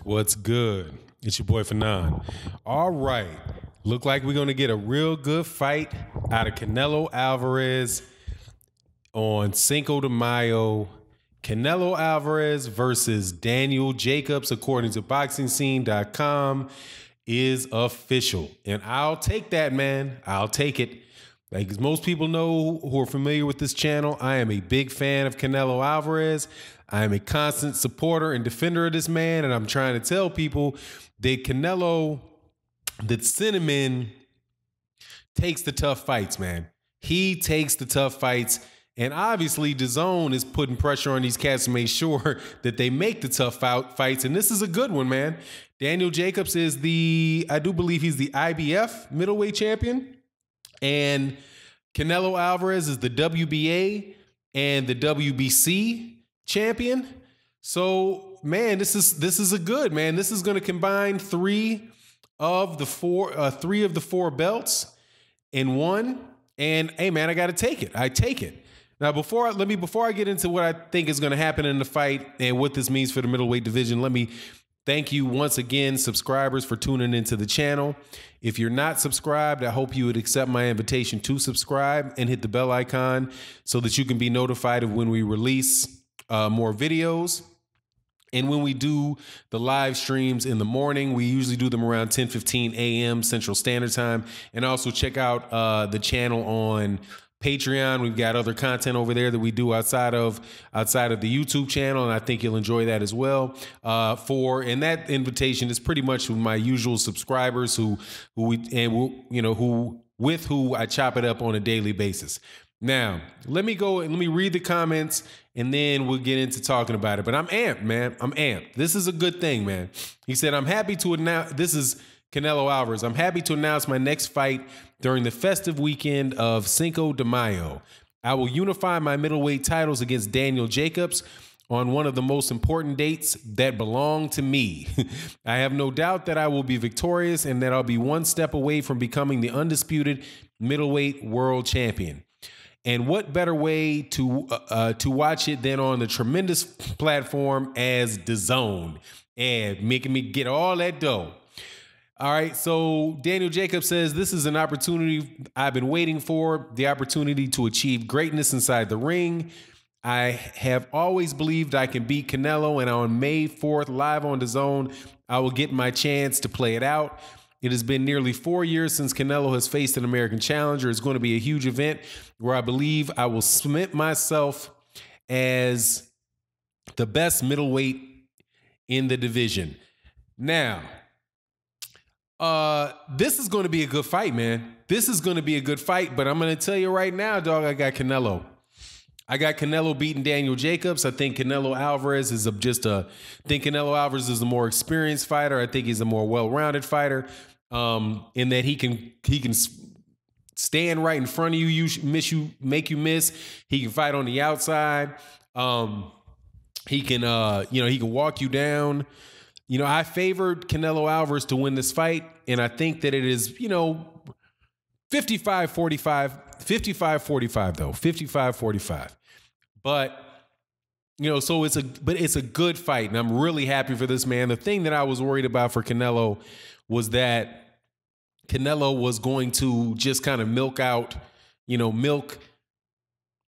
What's good? It's your boy Fanon. All right. Look like we're going to get a real good fight out of Canelo Alvarez on Cinco de Mayo. Canelo Alvarez versus Daniel Jacobs, according to BoxingScene.com, is official. And I'll take that, man. I'll take it. Like, as most people know who are familiar with this channel, I am a big fan of Canelo Alvarez. I am a constant supporter and defender of this man, and I'm trying to tell people that Canelo, that Cinnamon takes the tough fights, man. He takes the tough fights, and obviously DAZN is putting pressure on these cats to make sure that they make the tough fights, and this is a good one, man. Daniel Jacobs is I do believe he's the IBF middleweight champion, and Canelo Alvarez is the WBA and the WBC champion. So, man, this is a good, man. This is going to combine three of the four belts in one. And hey, man, I got to take it. I take it. Now, before I get into what I think is going to happen in the fight and what this means for the middleweight division, let me thank you once again, subscribers, for tuning into the channel. If you're not subscribed, I hope you would accept my invitation to subscribe and hit the bell icon so that you can be notified of when we release more videos. And when we do the live streams in the morning, we usually do them around 10:15 a.m. Central Standard Time. And also check out the channel on Patreon. We've got other content over there that we do outside of the YouTube channel, and I think you'll enjoy that as well. And that invitation is pretty much my usual subscribers with who I chop it up on a daily basis. Now, let me read the comments, and then we'll get into talking about it. But I'm amped, man. I'm amped. This is a good thing, man. He said, I'm happy to announce, this is Canelo Alvarez, I'm happy to announce my next fight during the festive weekend of Cinco de Mayo. I will unify my middleweight titles against Daniel Jacobs on one of the most important dates that belong to me. I have no doubt that I will be victorious and that I'll be one step away from becoming the undisputed middleweight world champion. And what better way to watch it than on the tremendous platform as DAZN and making me get all that dough. All right, so Daniel Jacobs says, this is an opportunity I've been waiting for, the opportunity to achieve greatness inside the ring. I have always believed I can beat Canelo, and on May 4th, live on DAZN, I will get my chance to play it out. It has been nearly 4 years since Canelo has faced an American challenger. It's going to be a huge event where I believe I will cement myself as the best middleweight in the division. Now, this is going to be a good fight, man. This is going to be a good fight, but I'm going to tell you right now, dog, I got Canelo. I got Canelo beating Daniel Jacobs. I think Canelo Alvarez is Canelo Alvarez is a more experienced fighter. I think he's a more well-rounded fighter, in that he can stand right in front of you, make you miss. He can fight on the outside. He can walk you down. I favored Canelo Alvarez to win this fight, and I think that it is, 55-45, 55-45 though, 55-45. But, so it's a good fight, and I'm really happy for this man. The thing that I was worried about for Canelo was that Canelo was going to just kind of milk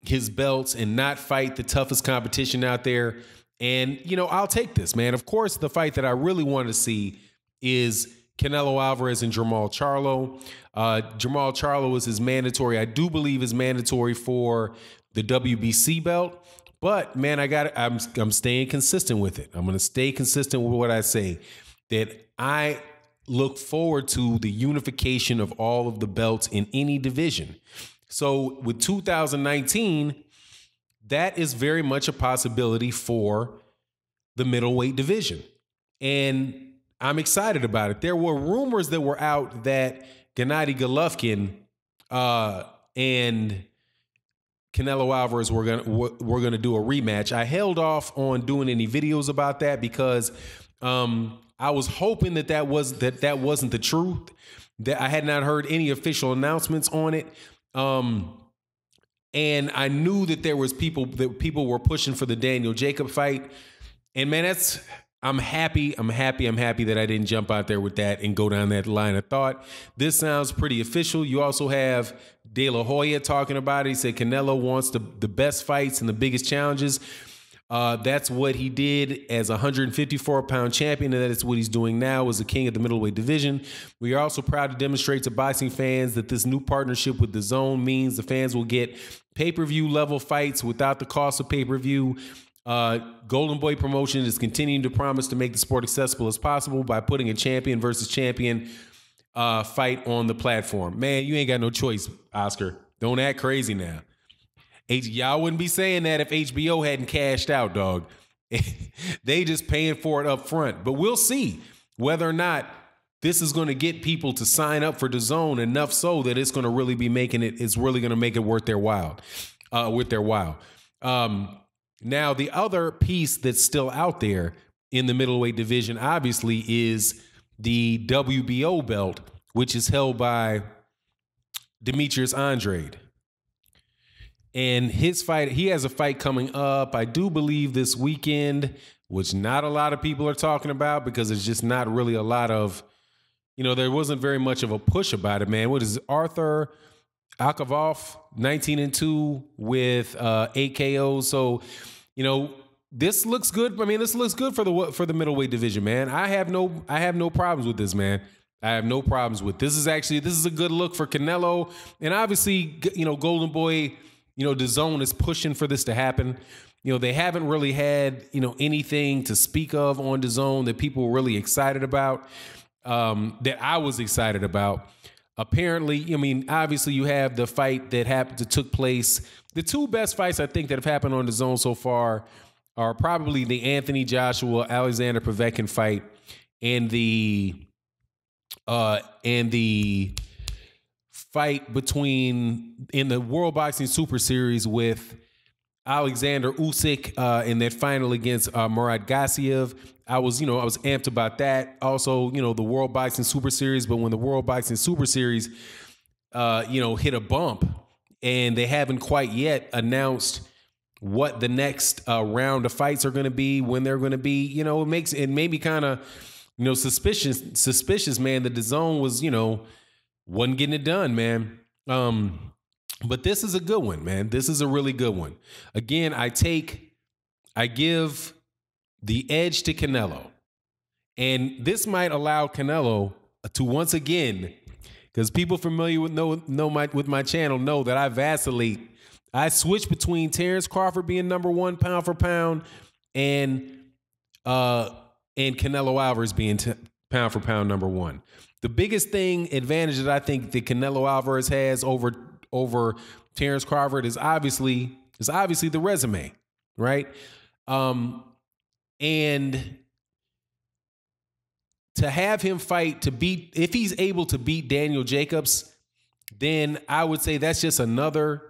his belts and not fight the toughest competition out there. And, I'll take this, man. Of course, the fight that I really want to see is Canelo Alvarez and Jermall Charlo. Jermall Charlo is mandatory. I do believe is mandatory for the WBC belt. But, man, I'm staying consistent with it. I'm going to stay consistent with what I say, that I look forward to the unification of all of the belts in any division. So with 2019, that is very much a possibility for the middleweight division. And I'm excited about it. There were rumors that were out that Gennady Golovkin and Canelo Alvarez were gonna do a rematch. I held off on doing any videos about that because I was hoping that wasn't the truth. That I had not heard any official announcements on it. And I knew that people were pushing for the Daniel Jacobs fight. And man, I'm happy that I didn't jump out there with that and go down that line of thought. This sounds pretty official. You also have De La Hoya talking about it. He said Canelo wants the best fights and the biggest challenges. That's what he did as a 154-pound champion, and that is what he's doing now as the king of the middleweight division. We are also proud to demonstrate to boxing fans that this new partnership with DAZN means the fans will get pay-per-view level fights without the cost of pay-per-view. Golden Boy Promotion is continuing to promise to make the sport accessible as possible by putting a champion versus champion fight on the platform. Man, you ain't got no choice, Oscar. Don't act crazy now. Y'all wouldn't be saying that if HBO hadn't cashed out, dog. They just paying for it up front. But we'll see whether or not this is going to get people to sign up for DAZN enough so that it's going to really be making it. It's really going to make it worth their while. Now, the other piece that's still out there in the middleweight division, obviously, is the WBO belt, which is held by Demetrius Andrade. And his fight, he has a fight coming up, I do believe this weekend, which not a lot of people are talking about because it's just not really a lot of, there wasn't very much of a push about it, man. What is it? Arthur Akavov, 19-2 with 8 KOs. So, this looks good. I mean, this looks good for the middleweight division, man. I have no problems with this, man. I have no problems with this. This is a good look for Canelo, and obviously, Golden Boy, DAZN is pushing for this to happen. They haven't really had anything to speak of on DAZN that people were really excited about. That I was excited about. Apparently, obviously you have the fight that took place. The two best fights I think that have happened on DAZN so far are probably the Anthony Joshua Alexander Povetkin fight and the fight in the World Boxing Super Series with Alexander Usyk in that final against Murat Gassiev. I was amped about that. Also, the World Boxing Super Series, but when the World Boxing Super Series, hit a bump and they haven't quite yet announced what the next round of fights are going to be, when they're going to be, it makes it maybe kind of, suspicious, man. The DAZN was, wasn't getting it done, man. But this is a good one, man. This is a really good one. Again, I give the edge to Canelo. And this might allow Canelo to once again, because people familiar with with my channel know that I vacillate. I switch between Terrence Crawford being number one pound for pound and Canelo Alvarez being pound for pound number one. The biggest advantage that I think that Canelo Alvarez has over Terrence Crawford is obviously the resume, right? And to have him fight if he's able to beat Daniel Jacobs, then I would say that's just another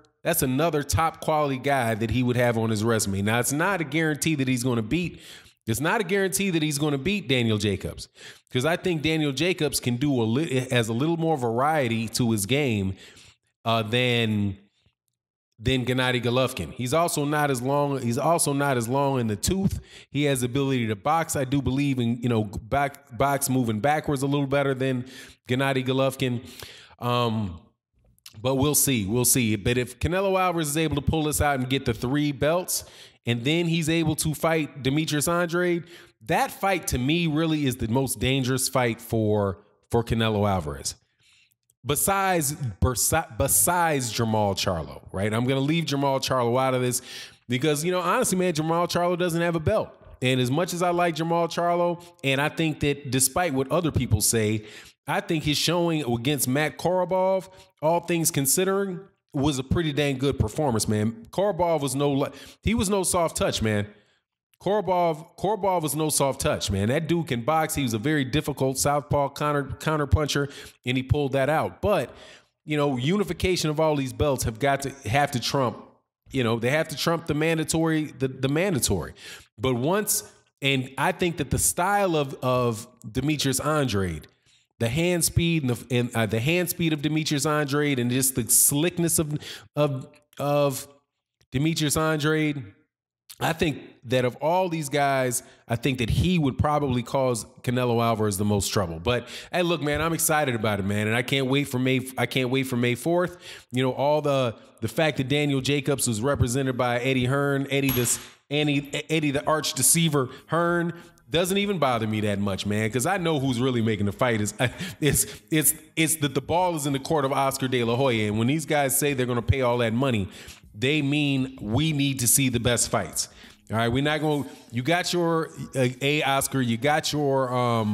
top quality guy that he would have on his resume. Now, it's not a guarantee that he's going to beat Daniel Jacobs, because I think Daniel Jacobs can has a little more variety to his game than Gennady Golovkin. He's also not as long. He's also not as long in the tooth. He has the ability to box. I do believe in box moving backwards a little better than Gennady Golovkin. But we'll see. We'll see. But if Canelo Alvarez is able to pull this out and get the 3 belts, and then he's able to fight Demetrius Andrade, that fight to me really is the most dangerous fight for Canelo Alvarez. Besides Jamal Charlo, right? I'm going to leave Jamal Charlo out of this because, honestly, man, Jamal Charlo doesn't have a belt. And as much as I like Jamal Charlo, and I think that despite what other people say, I think his showing against Matt Korobov, all things considering, was a pretty dang good performance, man. Korobov was no soft touch, man. Korobov was no soft touch, man. That dude can box. He was a very difficult southpaw counter puncher, and he pulled that out. But, unification of all these belts have to trump. They have to trump the mandatory. But and I think that the style of Demetrius Andrade, the hand speed and the hand speed of Demetrius Andrade, and just the slickness of Demetrius Andrade, I think that of all these guys, I think that he would probably cause Canelo Alvarez the most trouble. But hey, look, man, I'm excited about it, man, and I can't wait for May 4th. You know, all the fact that Daniel Jacobs was represented by Eddie Hearn, Eddie the arch deceiver Hearn, doesn't even bother me that much, man, because I know who's really making the fight. It's that the ball is in the court of Oscar De La Hoya, and when these guys say they're going to pay all that money, they mean we need to see the best fights. All right, we're not going. You got your Oscar. You got your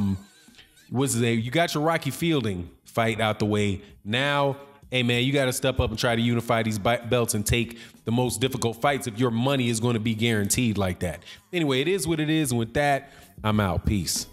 what's his name? You got your Rocky Fielding fight out the way. Now, hey man, you got to step up and try to unify these belts and take the most difficult fights if your money is going to be guaranteed like that. Anyway, it is what it is, and with that, I'm out. Peace.